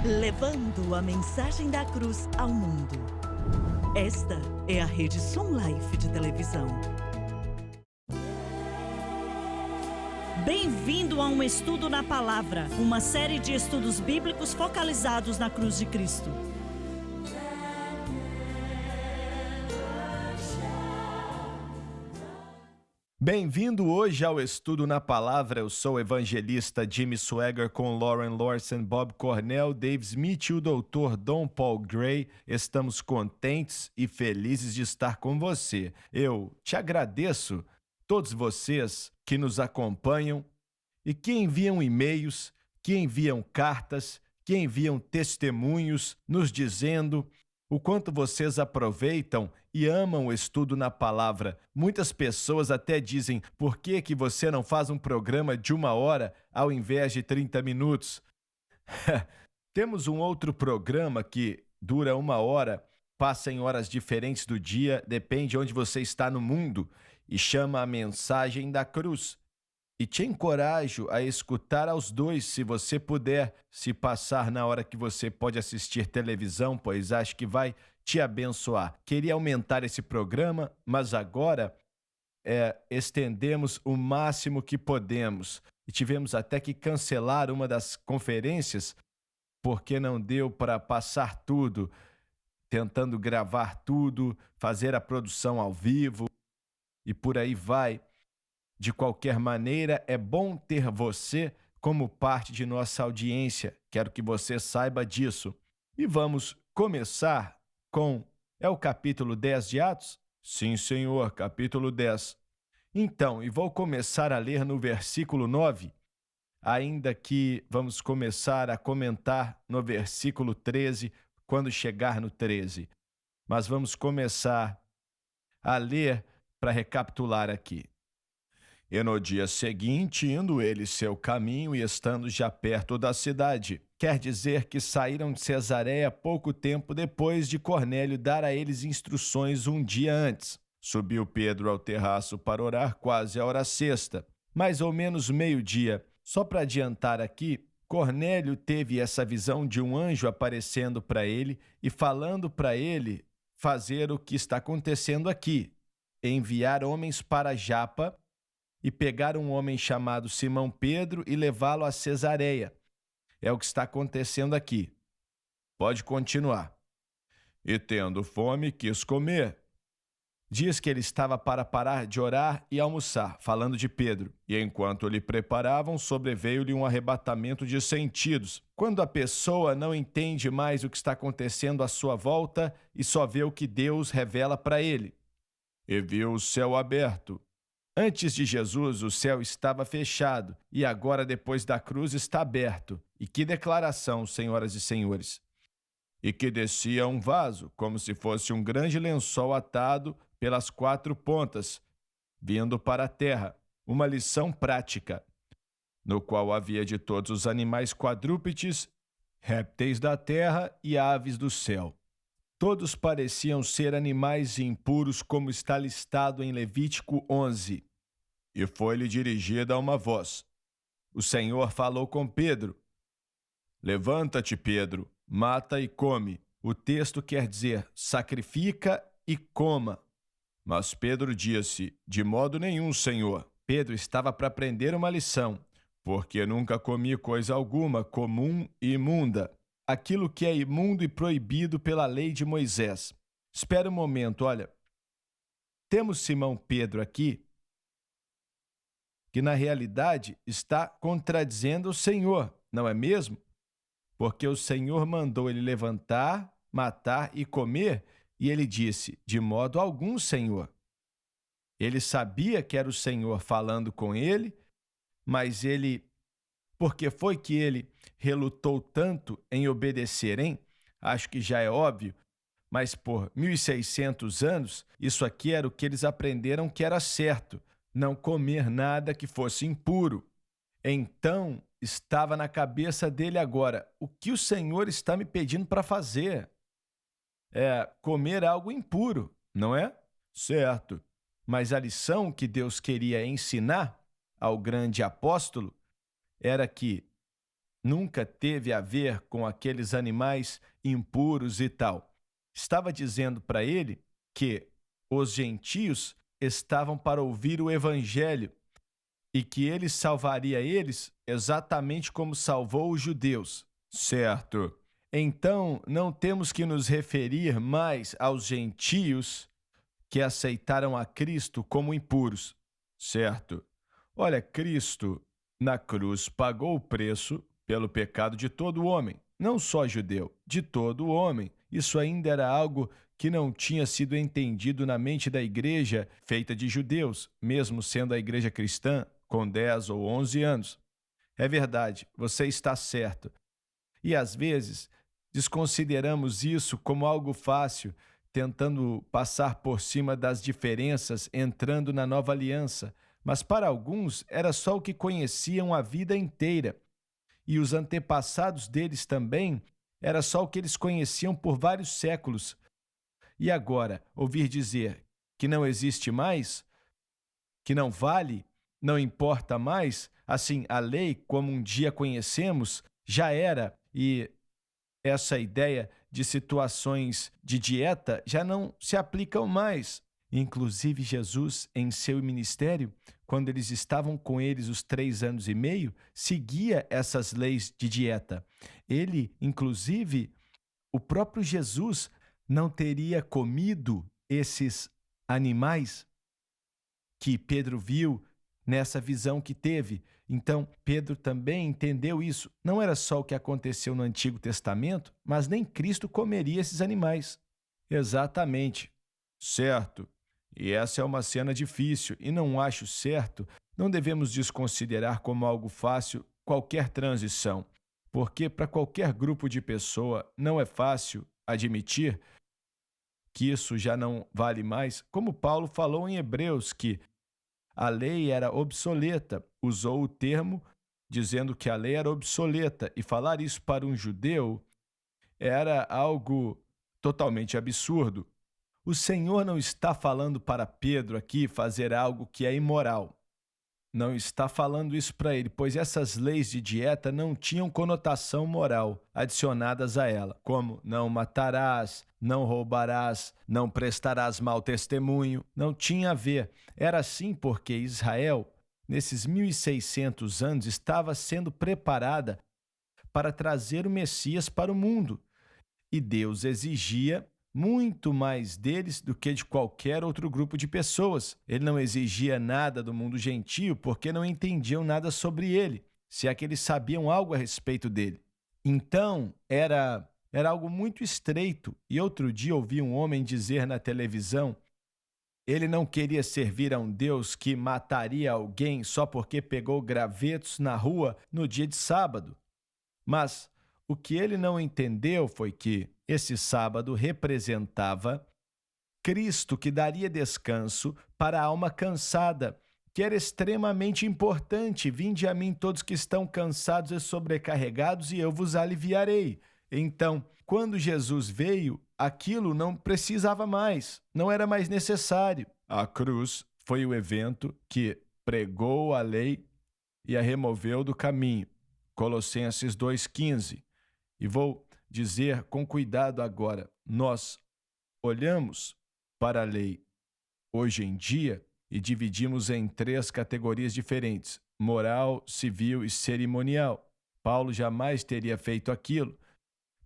levando a mensagem da cruz ao mundo. Esta é a Rede Som Life de televisão. Bem-vindo a um estudo na palavra, uma série de estudos bíblicos focalizados na cruz de Cristo. Bem-vindo hoje ao Estudo na Palavra. Eu sou o evangelista Jimmy Swagger com Lauren Lorson, Bob Cornell, Dave Smith e o Dr. Don Paul Gray. Estamos contentes e felizes de estar com você. Eu te agradeço, todos vocês que nos acompanham e que enviam e-mails, que enviam cartas, que enviam testemunhos nos dizendo o quanto vocês aproveitam e amam o estudo na palavra. Muitas pessoas até dizem, por que você não faz um programa de 1 hora ao invés de 30 minutos? Temos um outro programa que dura 1 hora, passa em horas diferentes do dia, depende de onde você está no mundo, e chama A Mensagem da Cruz. E te encorajo a escutar aos dois, se você puder, se passar na hora que você pode assistir televisão, pois acho que vai te abençoar. Queria aumentar esse programa, mas agora estendemos o máximo que podemos. E tivemos até que cancelar uma das conferências, porque não deu para passar tudo, tentando gravar tudo, fazer a produção ao vivo e por aí vai. De qualquer maneira, é bom ter você como parte de nossa audiência. Quero que você saiba disso. E vamos começar com... É o capítulo 10 de Atos? Sim, senhor, capítulo 10. Então, e vou começar a ler no versículo 9, ainda que vamos começar a comentar no versículo 13, quando chegar no 13. Mas vamos começar a ler para recapitular aqui. E no dia seguinte, indo eles seu caminho e estando já perto da cidade, quer dizer que saíram de Cesareia pouco tempo depois de Cornélio dar a eles instruções um dia antes. Subiu Pedro ao terraço para orar quase à hora sexta, mais ou menos meio-dia. Só para adiantar aqui, Cornélio teve essa visão de um anjo aparecendo para ele e falando para ele fazer o que está acontecendo aqui, enviar homens para Japa e pegar um homem chamado Simão Pedro e levá-lo a Cesareia. É o que está acontecendo aqui. Pode continuar. E tendo fome, quis comer. Diz que ele estava para parar de orar e almoçar, falando de Pedro. E enquanto lhe preparavam, sobreveio-lhe um arrebatamento de sentidos. Quando a pessoa não entende mais o que está acontecendo à sua volta e só vê o que Deus revela para ele. E viu o céu aberto. Antes de Jesus, o céu estava fechado e agora, depois da cruz, está aberto. E que declaração, senhoras e senhores! E que descia um vaso, como se fosse um grande lençol atado pelas 4 pontas, vindo para a terra, uma lição prática, no qual havia de todos os animais quadrúpedes, répteis da terra e aves do céu. Todos pareciam ser animais impuros, como está listado em Levítico 11. E foi-lhe dirigida uma voz. O Senhor falou com Pedro. Levanta-te, Pedro, mata e come. O texto quer dizer, sacrifica e coma. Mas Pedro disse, de modo nenhum, Senhor. Pedro estava para aprender uma lição, porque nunca comi coisa alguma comum e imunda, aquilo que é imundo e proibido pela lei de Moisés. Espera um momento, olha. Temos Simão Pedro aqui, que na realidade está contradizendo o Senhor, não é mesmo? Porque o Senhor mandou ele levantar, matar e comer, e ele disse, de modo algum, Senhor. Ele sabia que era o Senhor falando com ele, mas por que foi que ele relutou tanto em obedecer, hein? Acho que já é óbvio, mas por 1.600 anos, isso aqui era o que eles aprenderam que era certo, não comer nada que fosse impuro. Então, estava na cabeça dele agora, o que o Senhor está me pedindo para fazer? É comer algo impuro, não é? Certo. Mas a lição que Deus queria ensinar ao grande apóstolo era que nunca teve a ver com aqueles animais impuros e tal. Estava dizendo para ele que os gentios estavam para ouvir o evangelho e que ele salvaria eles exatamente como salvou os judeus. Certo. Então, não temos que nos referir mais aos gentios que aceitaram a Cristo como impuros. Certo. Olha, Cristo na cruz pagou o preço pelo pecado de todo homem, não só judeu, de todo homem. Isso ainda era algo que não tinha sido entendido na mente da igreja feita de judeus, mesmo sendo a igreja cristã com 10 ou 11 anos. É verdade, você está certo. E às vezes desconsideramos isso como algo fácil, tentando passar por cima das diferenças entrando na nova aliança. Mas para alguns era só o que conheciam a vida inteira. E os antepassados deles também era só o que eles conheciam por vários séculos. E agora, ouvir dizer que não existe mais, que não vale, não importa mais, assim, a lei, como um dia conhecemos, já era, e essa ideia de situações de dieta já não se aplicam mais. Inclusive, Jesus, em seu ministério, quando eles estavam com eles os 3 anos e meio, seguia essas leis de dieta. Ele, inclusive, o próprio Jesus não teria comido esses animais que Pedro viu nessa visão que teve. Então, Pedro também entendeu isso. Não era só o que aconteceu no Antigo Testamento, mas nem Cristo comeria esses animais. Exatamente. Certo. E essa é uma cena difícil, e não acho certo, não devemos desconsiderar como algo fácil qualquer transição, porque para qualquer grupo de pessoa não é fácil admitir que isso já não vale mais, como Paulo falou em Hebreus, que a lei era obsoleta, usou o termo dizendo que a lei era obsoleta, e falar isso para um judeu era algo totalmente absurdo. O Senhor não está falando para Pedro aqui fazer algo que é imoral. Não está falando isso para ele, pois essas leis de dieta não tinham conotação moral adicionadas a ela, como não matarás, não roubarás, não prestarás mau testemunho. Não tinha a ver. Era assim porque Israel, nesses 1.600 anos, estava sendo preparada para trazer o Messias para o mundo. E Deus exigia muito mais deles do que de qualquer outro grupo de pessoas. Ele não exigia nada do mundo gentio porque não entendiam nada sobre ele, se é que eles sabiam algo a respeito dele. Então, era algo muito estreito. E outro dia ouvi um homem dizer na televisão, ele não queria servir a um Deus que mataria alguém só porque pegou gravetos na rua no dia de sábado. Mas o que ele não entendeu foi que esse sábado representava Cristo, que daria descanso para a alma cansada, que era extremamente importante. Vinde a mim todos que estão cansados e sobrecarregados, e eu vos aliviarei. Então, quando Jesus veio, aquilo não precisava mais, não era mais necessário. A cruz foi o evento que pregou a lei e a removeu do caminho. Colossenses 2,15. E vou dizer com cuidado agora, nós olhamos para a lei hoje em dia e dividimos em 3 categorias diferentes: moral, civil e cerimonial. Paulo jamais teria feito aquilo.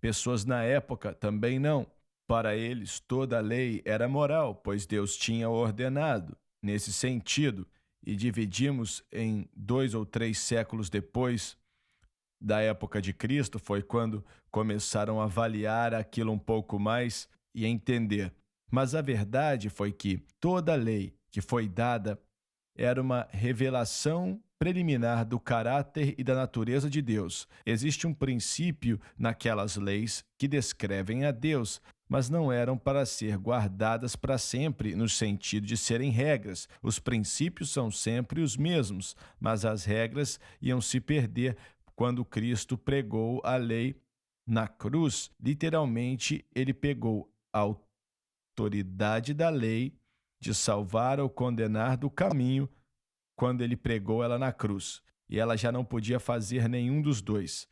Pessoas na época também não. Para eles, toda a lei era moral, pois Deus tinha ordenado. Nesse sentido, e dividimos em 2 ou 3 séculos depois da época de Cristo, foi quando começaram a avaliar aquilo um pouco mais e entender. Mas a verdade foi que toda a lei que foi dada era uma revelação preliminar do caráter e da natureza de Deus. Existe um princípio naquelas leis que descrevem a Deus, mas não eram para ser guardadas para sempre, no sentido de serem regras. Os princípios são sempre os mesmos, mas as regras iam se perder quando Cristo pregou a lei na cruz. Literalmente, ele pegou a autoridade da lei de salvar ou condenar do caminho quando ele pregou ela na cruz. E ela já não podia fazer nenhum dos dois.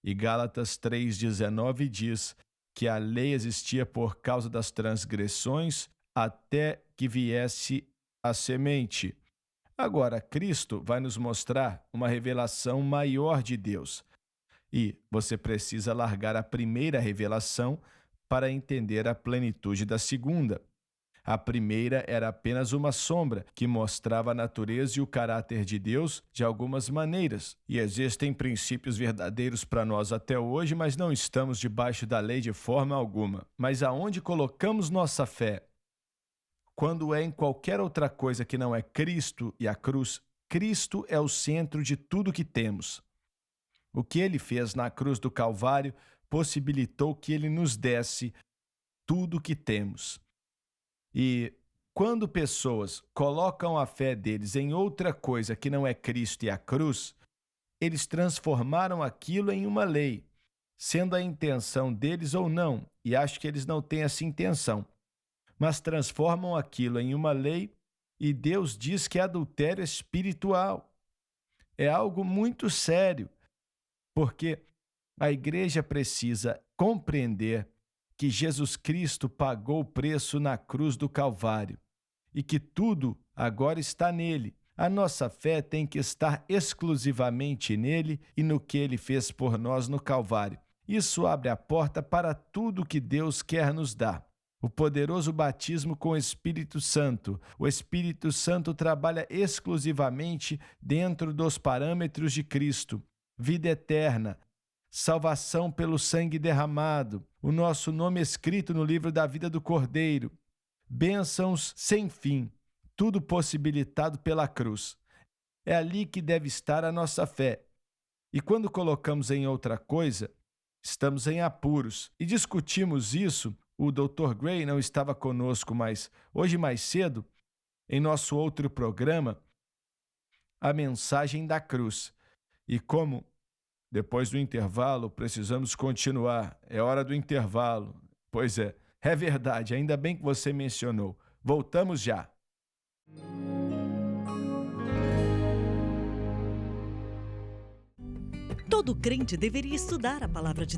E Gálatas 3,19 diz que a lei existia por causa das transgressões até que viesse a semente. Agora, Cristo vai nos mostrar uma revelação maior de Deus. E você precisa largar a primeira revelação para entender a plenitude da segunda. A primeira era apenas uma sombra que mostrava a natureza e o caráter de Deus de algumas maneiras. E existem princípios verdadeiros para nós até hoje, mas não estamos debaixo da lei de forma alguma. Mas aonde colocamos nossa fé? Quando é em qualquer outra coisa que não é Cristo e a cruz, Cristo é o centro de tudo que temos. O que ele fez na cruz do Calvário possibilitou que ele nos desse tudo o que temos. E quando pessoas colocam a fé deles em outra coisa que não é Cristo e a cruz, eles transformaram aquilo em uma lei, sendo a intenção deles ou não, e acho que eles não têm essa intenção, mas transformam aquilo em uma lei e Deus diz que é adultério espiritual. É algo muito sério, porque a igreja precisa compreender que Jesus Cristo pagou o preço na cruz do Calvário e que tudo agora está nele. A nossa fé tem que estar exclusivamente nele e no que ele fez por nós no Calvário. Isso abre a porta para tudo que Deus quer nos dar. O poderoso batismo com o Espírito Santo. O Espírito Santo trabalha exclusivamente dentro dos parâmetros de Cristo. Vida eterna, salvação pelo sangue derramado, o nosso nome escrito no livro da vida do Cordeiro, bênçãos sem fim, tudo possibilitado pela cruz. É ali que deve estar a nossa fé. E quando colocamos em outra coisa, estamos em apuros. E discutimos isso, o Dr. Gray não estava conosco, mas hoje mais cedo, em nosso outro programa, a mensagem da cruz. E como depois do intervalo, precisamos continuar. É hora do intervalo. Pois é verdade, ainda bem que você mencionou. Voltamos já. Todo crente deveria estudar a palavra de